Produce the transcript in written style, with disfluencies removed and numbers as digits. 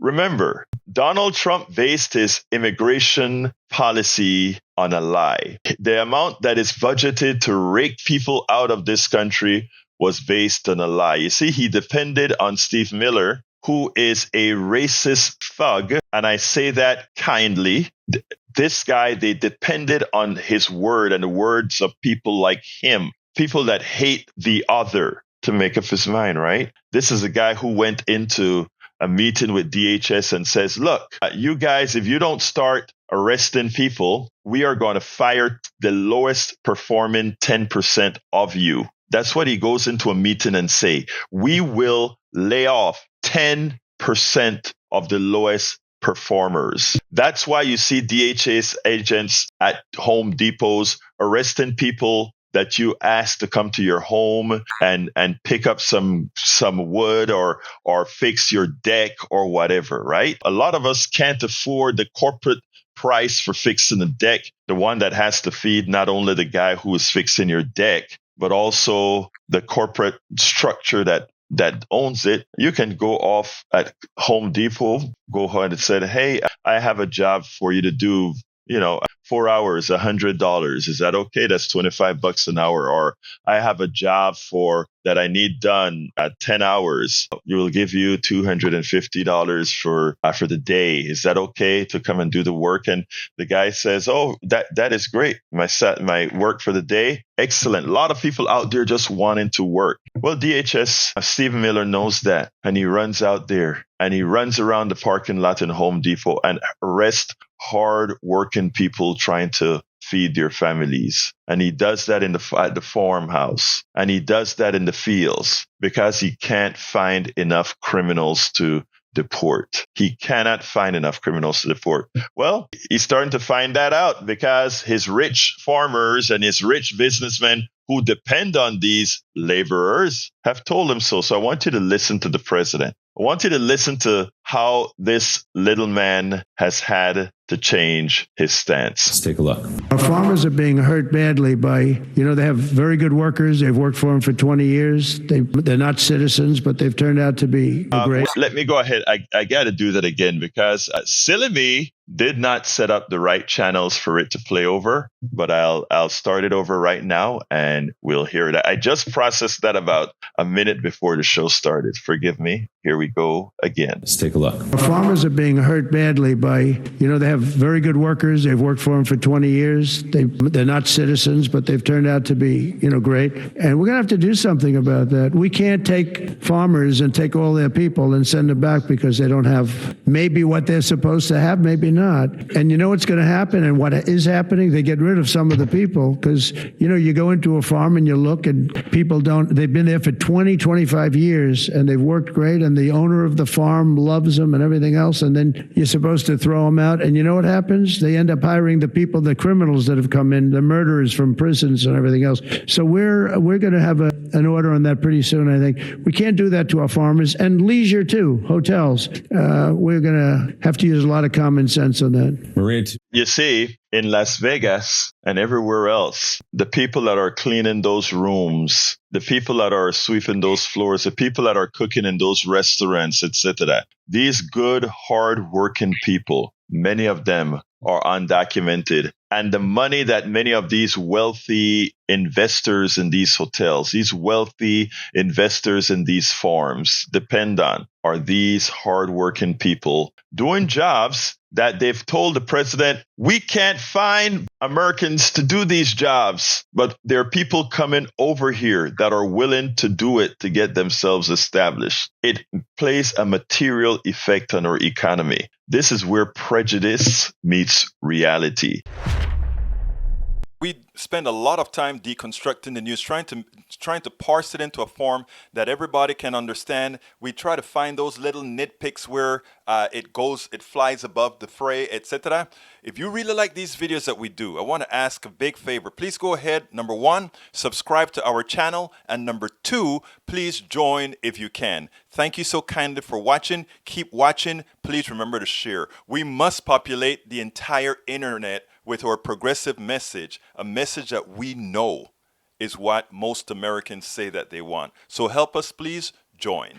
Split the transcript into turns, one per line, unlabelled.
remember, Donald Trump based his immigration policy on a lie. The amount that is budgeted to rake people out of this country was based on a lie. You see, he depended on Steve Miller, who is a racist thug. And I say that kindly. This guy, they depended on his word and the words of people like him, people that hate the other, to make up his mind, right? This is a guy who went into a meeting with DHS and says, look, you guys, if you don't start arresting people, we are going to fire the lowest performing 10% of you. That's what he goes into a meeting and say. We will lay off 10% of the lowest performers. That's why you see DHS agents at Home Depots arresting people that you ask to come to your home and pick up some wood or fix your deck or whatever, right? A lot of us can't afford the corporate price for fixing the deck, the one that has to feed not only the guy who is fixing your deck, but also the corporate structure that owns it. You can go off at Home Depot, go ahead and say, hey, I have a job for you to do, 4 hours, $100. Is that okay? That's $25 an hour. Or I have a job that I need done at 10 hours. You will give you $250 for the day. Is that okay to come and do the work? And the guy says, oh, that is great. My work for the day. Excellent. A lot of people out there just wanting to work. Well, DHS, Stephen Miller knows that. And he runs out there and he runs around the parking lot in Home Depot and arrests hard working people trying to feed their families. And he does that at the farmhouse. And he does that in the fields because he can't find enough criminals to deport. He cannot find enough criminals to deport. Well, he's starting to find that out because his rich farmers and his rich businessmen who depend on these laborers have told him so. So I want you to listen to the president. I want you to listen to how this little man has had to change his stance.
Let's take a look.
Our farmers are being hurt badly by, they have very good workers. They've worked for them for 20 years. They're not citizens, but they've turned out to be great.
Let me go ahead. I got to do that again because silly me did not set up the right channels for it to play over, but I'll start it over right now and we'll hear it. I just processed that about a minute before the show started. Forgive me. Here we go again.
Let's take a look.
Our farmers are being hurt badly by, they have very good workers. They've worked for them for 20 years. They're not citizens, but they've turned out to be, great. And we're going to have to do something about that. We can't take farmers and take all their people and send them back because they don't have maybe what they're supposed to have, maybe not. And you know what's going to happen and what is happening? They get rid of some of the people because, you go into a farm and you look and people they've been there for 20, 25 years and they've worked great and the owner of the farm loves them and everything else. And then you're supposed to throw them out. And you know what happens? They end up hiring the people, the criminals that have come in, the murderers from prisons and everything else. So we're going to have an order on that pretty soon, I think. We can't do that to our farmers and leisure too, hotels. We're going to have to use a lot of common sense on that.
Maria.
You see, in Las Vegas and everywhere else, the people that are cleaning those rooms, the people that are sweeping those floors, the people that are cooking in those restaurants, etc. These good, hard-working people, many of them are undocumented. And the money that many of these wealthy investors in these hotels, these wealthy investors in these farms depend on are these hardworking people doing jobs that they've told the president, we can't find Americans to do these jobs. But there are people coming over here that are willing to do it to get themselves established. It plays a material effect on our economy. This is where prejudice meets reality.
We spend a lot of time deconstructing the news, trying to parse it into a form that everybody can understand. We try to find those little nitpicks where it flies above the fray, etc. If you really like these videos that we do, I want to ask a big favor. Please go ahead. Number 1, subscribe to our channel. And number 2, please join if you can. Thank you so kindly for watching. Keep watching. Please remember to share. We must populate the entire internet with our progressive message, a message that we know is what most Americans say that they want. So help us, please join.